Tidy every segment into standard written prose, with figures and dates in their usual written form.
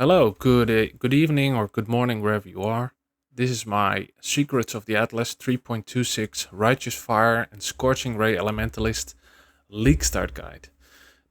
Hello, good evening or good morning wherever you are. This is my Secrets of the Atlas 3.26 Righteous Fire and Scorching Ray Elementalist League Start Guide.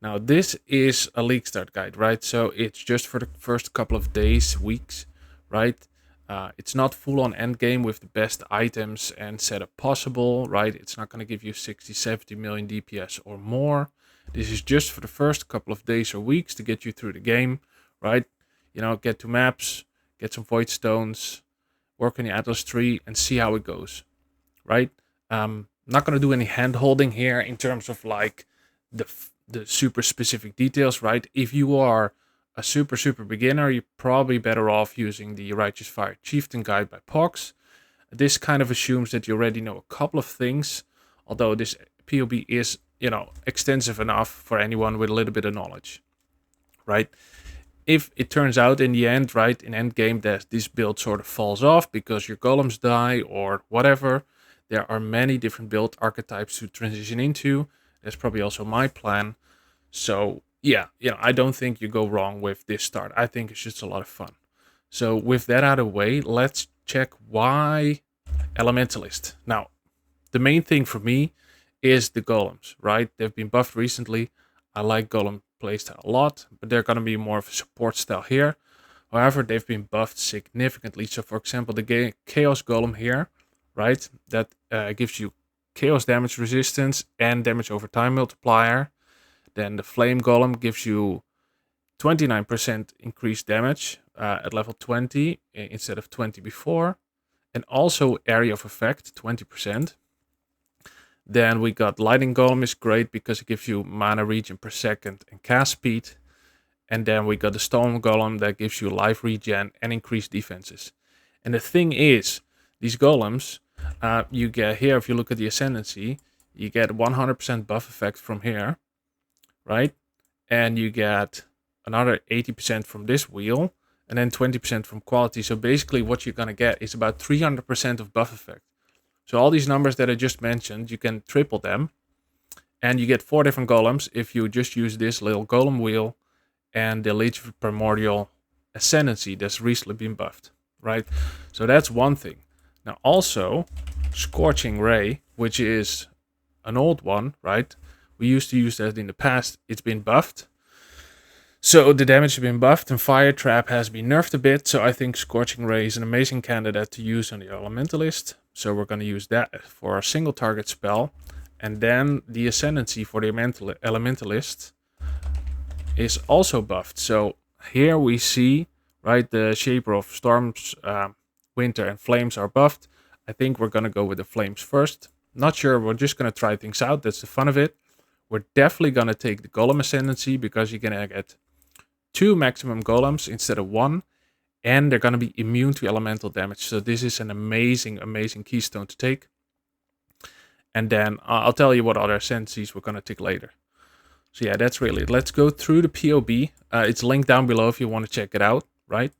Now, this is a League Start Guide, right? So it's just for the first couple of days, weeks, right? It's not full on endgame with the best items and setup possible, right? It's not going to give you 60, 70 million DPS or more. This is just for the first couple of days or weeks to get you through the game, right? Get to maps, get some void stones, work on the Atlas tree, and see how it goes, right? Not gonna do any hand holding here in terms of like the super specific details, right? If you are a super beginner, you're probably better off using the Righteous Fire Chieftain Guide by Pox. This kind of assumes that you already know a couple of things, although this POB is extensive enough for anyone with a little bit of knowledge, right? If it turns out in the end, right, in endgame, that this build sort of falls off because your golems die or whatever, there are many different build archetypes to transition into. That's probably also my plan. So yeah, I don't think you go wrong with this start. I think it's just a lot of fun. So with that out of the way, let's check why Elementalist. Now, the main thing for me is the golems, right? They've been buffed recently. I like golem playstyle a lot, but they're going to be more of a support style here. However, they've been buffed significantly. So for example, the chaos golem here, right? That gives you chaos damage resistance and damage over time multiplier. Then the flame golem gives you 29% increased damage at level 20 instead of 20 before. And also area of effect, 20%. Then we got Lightning Golem is great because it gives you mana regen per second and cast speed. And then we got the Storm Golem that gives you life regen and increased defenses. And the thing is, these golems, you get here, if you look at the Ascendancy, you get 100% buff effect from here, right? And you get another 80% from this wheel, and then 20% from quality. So basically what you're going to get is about 300% of buff effect. So all these numbers that I just mentioned, you can triple them. And you get 4 different golems if you just use this little golem wheel and the Leech of Primordial Ascendancy that's recently been buffed, right? So that's one thing. Now also, Scorching Ray, which is an old one, right? We used to use that in the past. It's been buffed. So the damage has been buffed and Fire Trap has been nerfed a bit. So I think Scorching Ray is an amazing candidate to use on the Elementalist. So we're going to use that for a single target spell. And then the Ascendancy for the Elementalist is also buffed. So here we see, right, the Shaper of Storms, Winter and Flames are buffed. I think we're going to go with the Flames first. Not sure, we're just going to try things out. That's the fun of it. We're definitely going to take the Golem Ascendancy because you're going to get 2 maximum golems instead of 1, and they're going to be immune to elemental damage. So this is an amazing keystone to take. And then I'll tell you what other ascendancies we're going to take later. So yeah, that's really it. Let's go through the POB. It's linked down below if you want to check it out, right?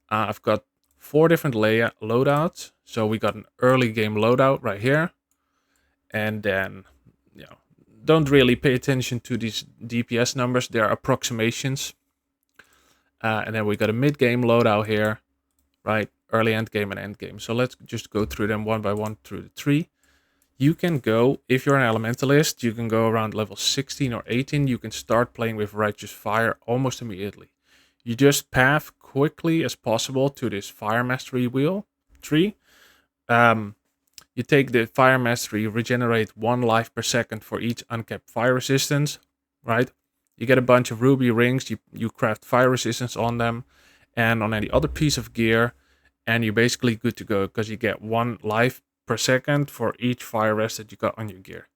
I've got 4 different loadouts. So we got an early game loadout right here. And then, don't really pay attention to these DPS numbers. They are approximations. And then we got a mid-game loadout here, right? Early end game and end game. So let's just go through them one by one through the tree. You can go, if you're an Elementalist, you can go around level 16 or 18. You can start playing with Righteous Fire almost immediately. You just path quickly as possible to this Fire Mastery wheel tree. You take the Fire Mastery, regenerate 1 life per second for each uncapped fire resistance, right? You get a bunch of ruby rings, you craft fire resistance on them and on any other piece of gear, and you're basically good to go because you get 1 life per second for each fire rest that you got on your gear.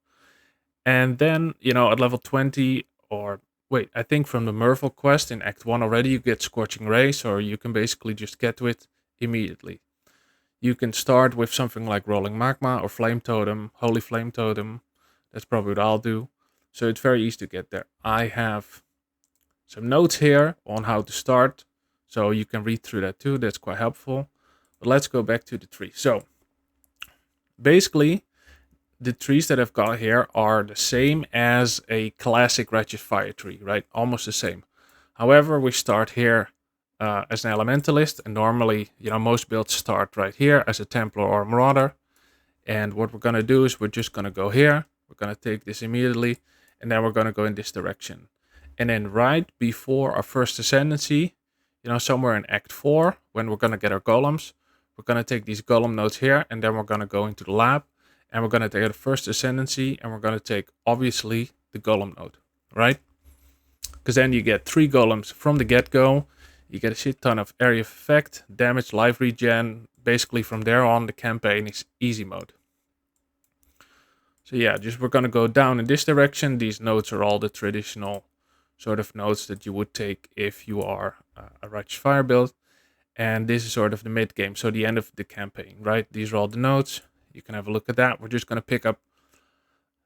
And then, at level 20, or wait, I think from the Merfolk quest in Act 1 already, you get Scorching Ray, so you can basically just get to it immediately. You can start with something like Rolling Magma or Flame Totem, Holy Flame Totem. That's probably what I'll do. So it's very easy to get there. I have some notes here on how to start, so you can read through that too. That's quite helpful. But let's go back to the tree. So basically, the trees that I've got here are the same as a classic Righteous Fire tree, right? Almost the same. However, we start here as an Elementalist, and normally, most builds start right here as a Templar or a Marauder. And what we're going to do is we're just going to go here. We're going to take this immediately, and then we're going to go in this direction. And then right before our first ascendancy, somewhere in Act 4, when we're going to get our golems, we're going to take these golem nodes here, and then we're going to go into the lab, and we're going to take the first ascendancy, and we're going to take, obviously, the golem node, right? Because then you get 3 golems from the get-go. You get a shit ton of area of effect, damage, life regen. Basically, from there on, the campaign is easy mode. So yeah, we're going to go down in this direction. These nodes are all the traditional sort of nodes that you would take if you are a Righteous Fire build. And this is sort of the mid game, so the end of the campaign, right? These are all the nodes. You can have a look at that. We're just going to pick up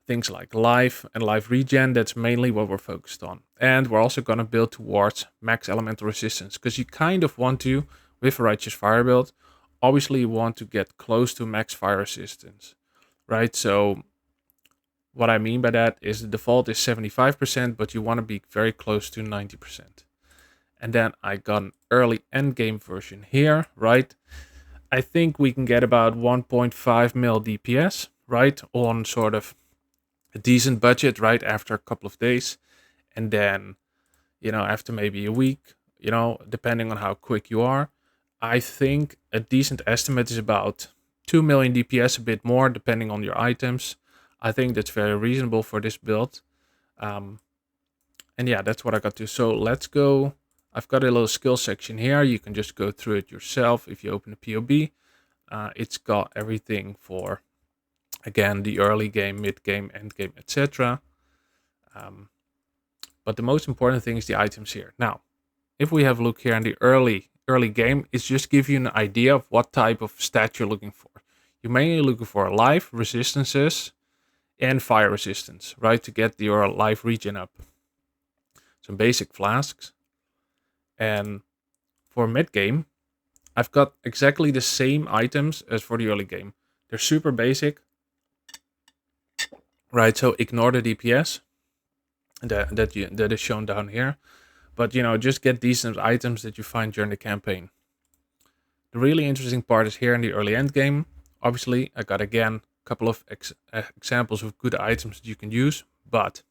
things like life and life regen. That's mainly what we're focused on. And we're also going to build towards max elemental resistance, because you kind of want to, with a Righteous Fire build, obviously you want to get close to max fire resistance, right? So what I mean by that is the default is 75%, but you want to be very close to 90%. And then I got an early endgame version here, right? I think we can get about 1.5 mil DPS, right? On sort of a decent budget, right? After a couple of days. And then, after maybe a week, depending on how quick you are, I think a decent estimate is about 2 million DPS, a bit more, depending on your items. I think that's very reasonable for this build. And yeah, that's what I got to. So let's go. I've got a little skill section here. You can just go through it yourself if you open the POB. It's got everything for, again, the early game, mid game, end game, etc. But the most important thing is the items here. Now, if we have a look here in the early game, it's just give you an idea of what type of stat you're looking for. You're mainly looking for life, resistances, and fire resistance, right? To get your life regen up. Some basic flasks. And for mid game, I've got exactly the same items as for the early game. They're super basic, right? So ignore the DPS that is shown down here. But, just get decent items that you find during the campaign. The really interesting part is here in the early end game. Obviously, I got, again, a couple of examples of good items that you can use. But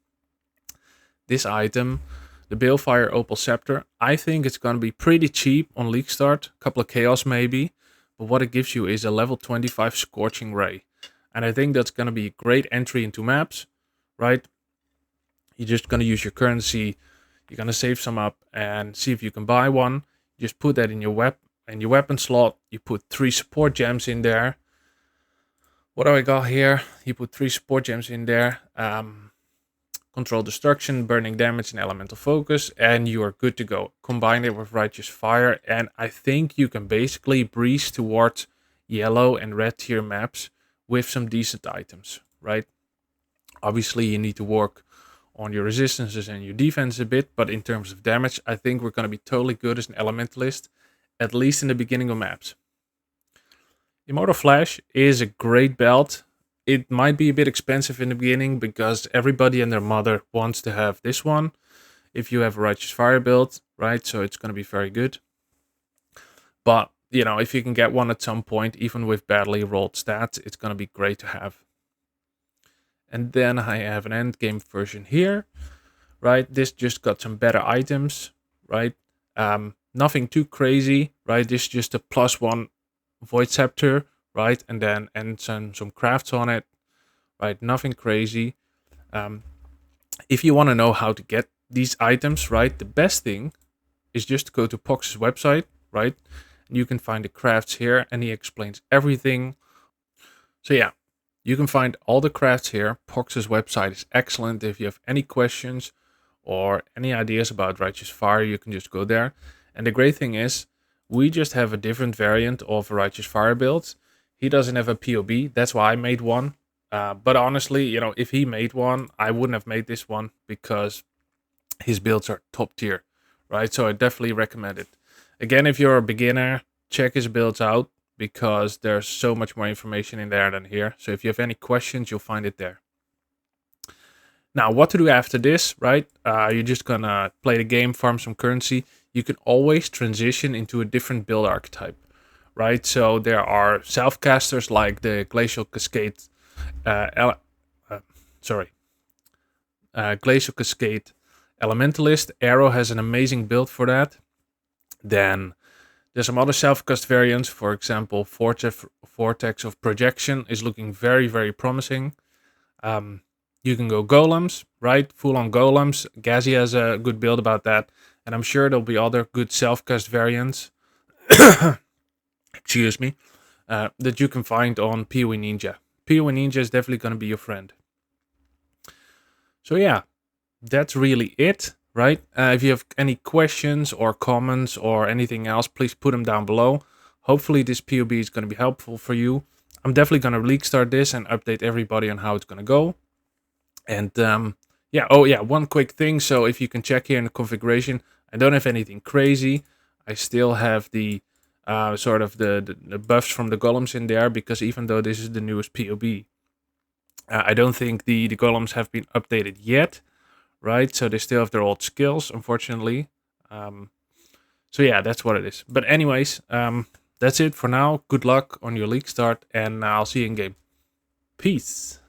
this item, the Balefire Opal Scepter, I think it's going to be pretty cheap on League Start. A couple of Chaos maybe. But what it gives you is a level 25 Scorching Ray. And I think that's going to be a great entry into maps, right? You're just going to use your currency. You're going to save some up and see if you can buy one. You just put that in your weapon slot. You put 3 support gems in there. What do I got here? You put 3 support gems in there. Control destruction, burning damage, and elemental focus. And you are good to go. Combine it with Righteous Fire. And I think you can basically breeze towards yellow and red tier maps with some decent items, right? Obviously, you need to work on your resistances and your defense a bit, but in terms of damage, I think we're going to be totally good as an Elementalist, at least in the beginning of maps. Immortal Flash is a great belt. It might be a bit expensive in the beginning because everybody and their mother wants to have this one. If you have a Righteous Fire build, right? So it's going to be very good. But, if you can get one at some point, even with badly rolled stats, it's going to be great to have. And then I have an endgame version here, right? This just got some better items, right? Nothing too crazy, right? This is just a +1 Void Scepter, right? And some crafts on it, right? Nothing crazy. If you want to know how to get these items, right? The best thing is just to go to Pox's website, right? And you can find the crafts here, and he explains everything. So yeah. You can find all the crafts here. Pox's website is excellent. If you have any questions or any ideas about Righteous Fire, you can just go there. And the great thing is, we just have a different variant of a Righteous Fire build. He doesn't have a POB. That's why I made one. But honestly, if he made one, I wouldn't have made this one because his builds are top tier, right? So I definitely recommend it. Again, if you're a beginner, check his builds out, because there's so much more information in there than here. So if you have any questions, you'll find it there. Now, what to do after this, right? You're just gonna play the game, farm some currency. you can always transition into a different build archetype, right? So there are self-casters like the Glacial Cascade, Glacial Cascade Elementalist. Arrow has an amazing build for that. Then there's some other self-cast variants. For example, Vortex of Projection is looking very, very promising. You can go golems, right? Full-on golems. Gazi has a good build about that. And I'm sure there'll be other good self-cast variants. Excuse me. That you can find on POE Ninja. POE Ninja is definitely going to be your friend. So yeah, that's really it, right? If you have any questions or comments or anything else, please put them down below. Hopefully this POB is going to be helpful for you. I'm definitely going to leak start this and update everybody on how it's going to go. And yeah, oh yeah, one quick thing. So if you can check here in the configuration, I don't have anything crazy. I still have the sort of the buffs from the golems in there, because even though this is the newest POB, I don't think the golems have been updated yet, right? So they still have their old skills, unfortunately. So yeah, that's what it is. But anyways, that's it for now. Good luck on your league start, and I'll see you in game. Peace.